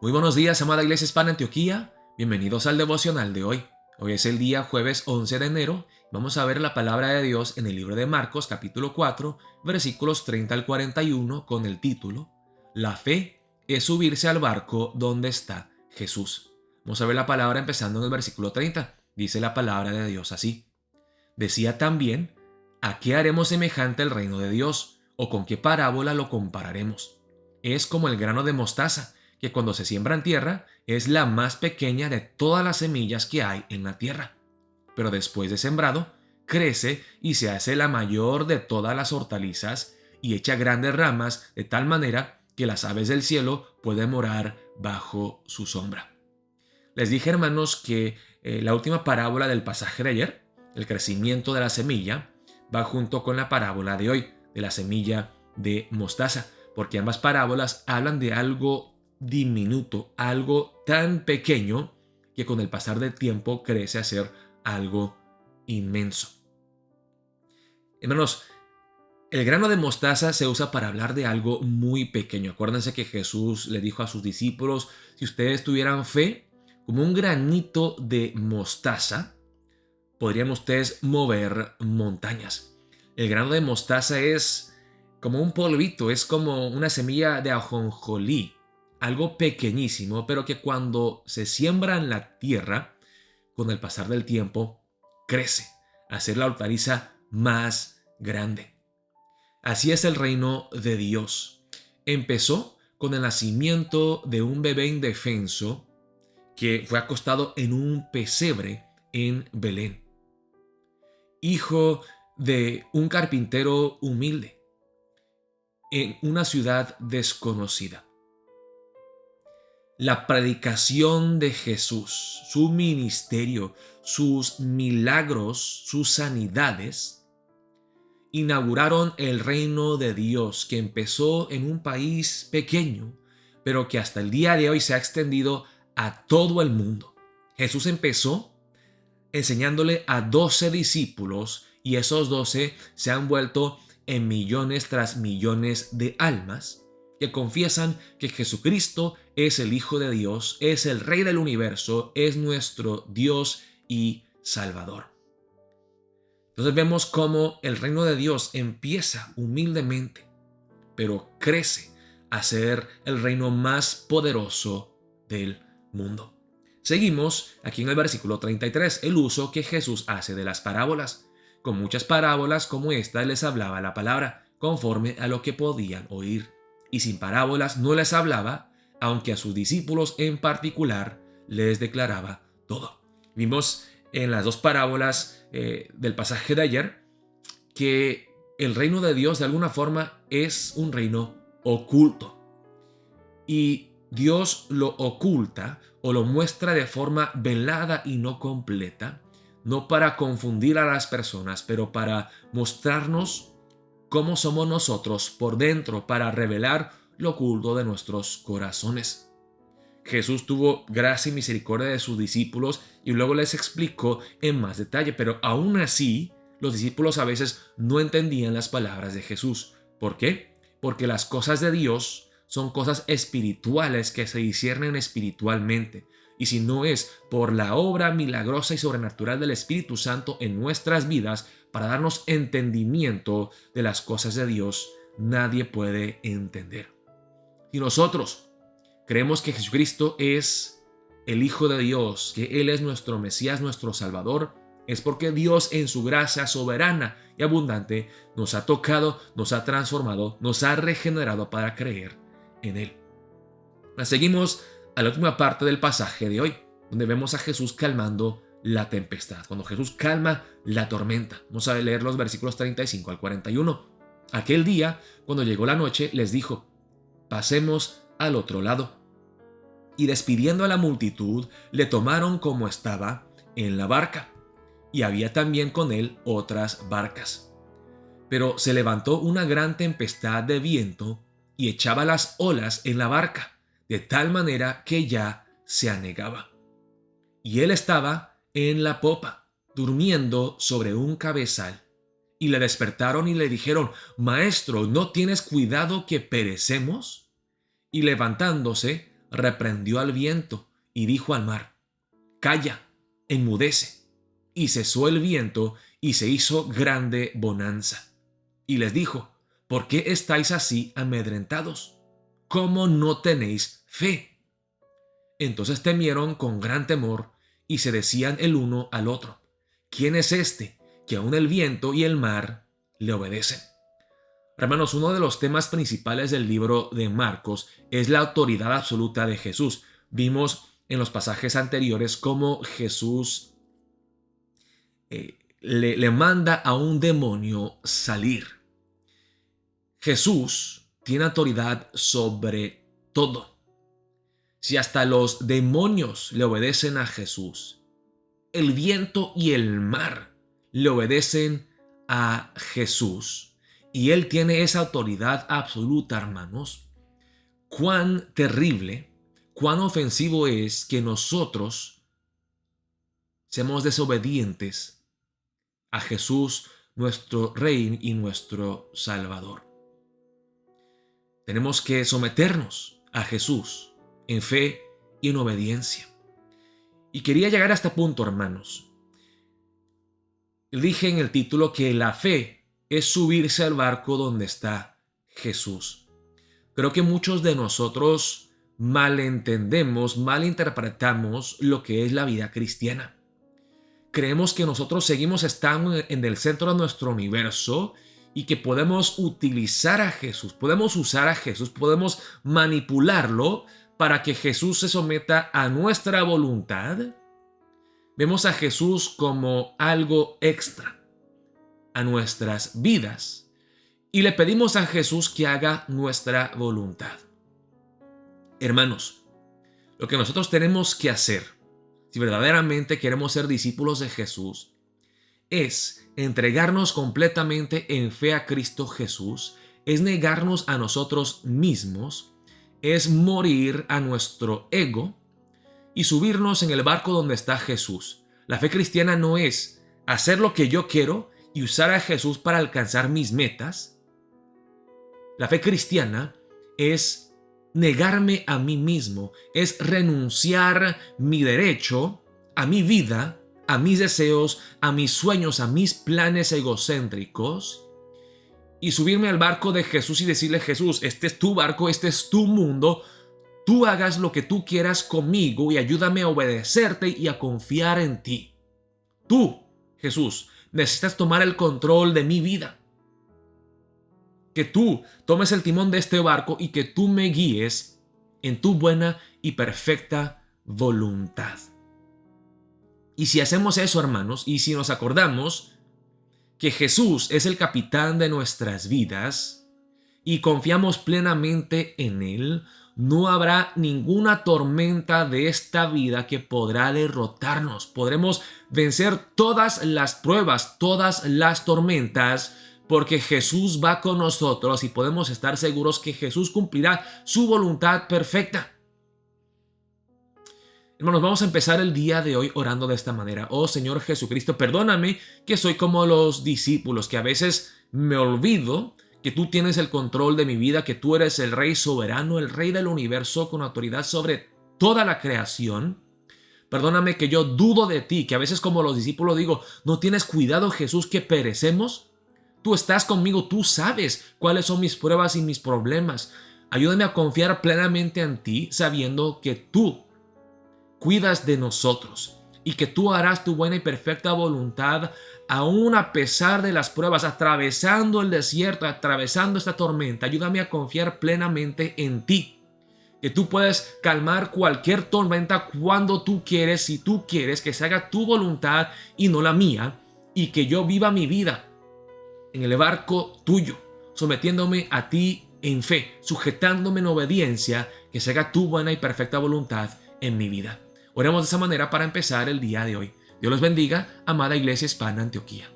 Muy buenos días, amada Iglesia Hispana Antioquía. Bienvenidos al devocional de hoy. Hoy es el día jueves 11 de enero. Vamos a ver la palabra de Dios en el libro de Marcos, capítulo 4, versículos 30 al 41, con el título La fe es subirse al barco donde está Jesús. Vamos a ver la palabra empezando en el versículo 30. Dice la palabra de Dios así. Decía también, ¿a qué haremos semejante el reino de Dios? ¿O con qué parábola lo compararemos? Es como el grano de mostaza, que cuando se siembra en tierra es la más pequeña de todas las semillas que hay en la tierra. Pero después de sembrado, crece y se hace la mayor de todas las hortalizas y echa grandes ramas de tal manera que las aves del cielo pueden morar bajo su sombra. Les dije, hermanos, que la última parábola del pasaje de ayer, el crecimiento de la semilla, va junto con la parábola de hoy, de la semilla de mostaza, porque ambas parábolas hablan de algo diminuto, algo tan pequeño que con el pasar del tiempo crece a ser algo inmenso. Hermanos, el grano de mostaza se usa para hablar de algo muy pequeño. Acuérdense que Jesús le dijo a sus discípulos, si ustedes tuvieran fe como un granito de mostaza, podrían ustedes mover montañas. El grano de mostaza es como un polvito, es como una semilla de ajonjolí, algo pequeñísimo, pero que cuando se siembra en la tierra, con el pasar del tiempo, crece, a ser la hortaliza más grande. Así es el reino de Dios. Empezó con el nacimiento de un bebé indefenso que fue acostado en un pesebre en Belén, hijo de un carpintero humilde en una ciudad desconocida. La predicación de Jesús, su ministerio, sus milagros, sus sanidades, inauguraron el reino de Dios que empezó en un país pequeño, pero que hasta el día de hoy se ha extendido a todo el mundo. Jesús empezó enseñándole a 12 discípulos y esos 12 se han vuelto en millones tras millones de almas que confiesan que Jesucristo es el Hijo de Dios, es el Rey del universo, es nuestro Dios y Salvador. Entonces vemos cómo el reino de Dios empieza humildemente, pero crece a ser el reino más poderoso del mundo. Seguimos aquí en el versículo 33, el uso que Jesús hace de las parábolas. Con muchas parábolas como esta les hablaba la palabra, conforme a lo que podían oír. Y sin parábolas no les hablaba, aunque a sus discípulos en particular les declaraba todo. Vimos en las dos parábolas del pasaje de ayer que el reino de Dios de alguna forma es un reino oculto. Y Dios lo oculta o lo muestra de forma velada y no completa, no para confundir a las personas, pero para mostrarnos cómo somos nosotros por dentro, para revelar lo oculto de nuestros corazones. Jesús tuvo gracia y misericordia de sus discípulos y luego les explicó en más detalle, pero aún así los discípulos a veces no entendían las palabras de Jesús. ¿Por qué? Porque las cosas de Dios son cosas espirituales que se disciernen espiritualmente. Y si no es por la obra milagrosa y sobrenatural del Espíritu Santo en nuestras vidas para darnos entendimiento de las cosas de Dios, nadie puede entender. Y nosotros creemos que Jesucristo es el Hijo de Dios, que Él es nuestro Mesías, nuestro Salvador, es porque Dios en su gracia soberana y abundante nos ha tocado, nos ha transformado, nos ha regenerado para creer en Él. Seguimos a la última parte del pasaje de hoy, donde vemos a Jesús calmando la tempestad, cuando Jesús calma la tormenta. Vamos a leer los versículos 35 al 41. Aquel día, cuando llegó la noche, les dijo, pasemos al otro lado. Y despidiendo a la multitud, le tomaron como estaba en la barca, y había también con él otras barcas. Pero se levantó una gran tempestad de viento y echaba las olas en la barca, de tal manera que ya se anegaba. Y él estaba en la popa, durmiendo sobre un cabezal. Y le despertaron y le dijeron, Maestro, ¿no tienes cuidado que perecemos? Y levantándose, reprendió al viento y dijo al mar: «Calla, enmudece». Y cesó el viento y se hizo grande bonanza. Y les dijo: «¿Por qué estáis así amedrentados? ¿Cómo no tenéis fe?». Entonces temieron con gran temor y se decían el uno al otro: «¿Quién es este que aun el viento y el mar le obedecen?». Hermanos, uno de los temas principales del libro de Marcos es la autoridad absoluta de Jesús. Vimos en los pasajes anteriores cómo Jesús le manda a un demonio salir. Jesús tiene autoridad sobre todo. Si hasta los demonios le obedecen a Jesús, el viento y el mar le obedecen a Jesús, y Él tiene esa autoridad absoluta, hermanos, cuán terrible, cuán ofensivo es que nosotros seamos desobedientes a Jesús, nuestro Rey y nuestro Salvador. Tenemos que someternos a Jesús en fe y en obediencia. Y quería llegar a este punto, hermanos. Dije en el título que la fe es subirse al barco donde está Jesús. Creo que muchos de nosotros malentendemos, malinterpretamos lo que es la vida cristiana. Creemos que nosotros seguimos estando en el centro de nuestro universo y que podemos utilizar a Jesús, podemos usar a Jesús, podemos manipularlo para que Jesús se someta a nuestra voluntad. Vemos a Jesús como algo extra a nuestras vidas y le pedimos a Jesús que haga nuestra voluntad. Hermanos, lo que nosotros tenemos que hacer, si verdaderamente queremos ser discípulos de Jesús, es entregarnos completamente en fe a Cristo Jesús, es negarnos a nosotros mismos, es morir a nuestro ego y subirnos en el barco donde está Jesús. La fe cristiana no es hacer lo que yo quiero y usar a Jesús para alcanzar mis metas. La fe cristiana es negarme a mí mismo, es renunciar mi derecho a mi vida, a mis deseos, a mis sueños, a mis planes egocéntricos y subirme al barco de Jesús y decirle: Jesús, este es tu barco, este es tu mundo, tú hagas lo que tú quieras conmigo y ayúdame a obedecerte y a confiar en ti. Tú, Jesús, necesitas tomar el control de mi vida. Que tú tomes el timón de este barco y que tú me guíes en tu buena y perfecta voluntad. Y si hacemos eso, hermanos, y si nos acordamos que Jesús es el capitán de nuestras vidas y confiamos plenamente en Él, no habrá ninguna tormenta de esta vida que podrá derrotarnos. Podremos vencer todas las pruebas, todas las tormentas, porque Jesús va con nosotros y podemos estar seguros que Jesús cumplirá su voluntad perfecta. Hermanos, vamos a empezar el día de hoy orando de esta manera. Oh Señor Jesucristo, perdóname que soy como los discípulos, que a veces me olvido que tú tienes el control de mi vida, que tú eres el Rey soberano, el Rey del universo con autoridad sobre toda la creación. Perdóname que yo dudo de ti, que a veces como los discípulos digo: ¿no tienes cuidado, Jesús, que perecemos? Tú estás conmigo, tú sabes cuáles son mis pruebas y mis problemas. Ayúdame a confiar plenamente en ti, sabiendo que tú cuidas de nosotros y que tú harás tu buena y perfecta voluntad, aún a pesar de las pruebas, atravesando el desierto, atravesando esta tormenta. Ayúdame a confiar plenamente en ti, que tú puedes calmar cualquier tormenta cuando tú quieres, si tú quieres que se haga tu voluntad y no la mía, y que yo viva mi vida en el barco tuyo, sometiéndome a ti en fe, sujetándome en obediencia, que se haga tu buena y perfecta voluntad en mi vida. Oremos de esa manera para empezar el día de hoy. Dios los bendiga, amada Iglesia Hispana Antioquía.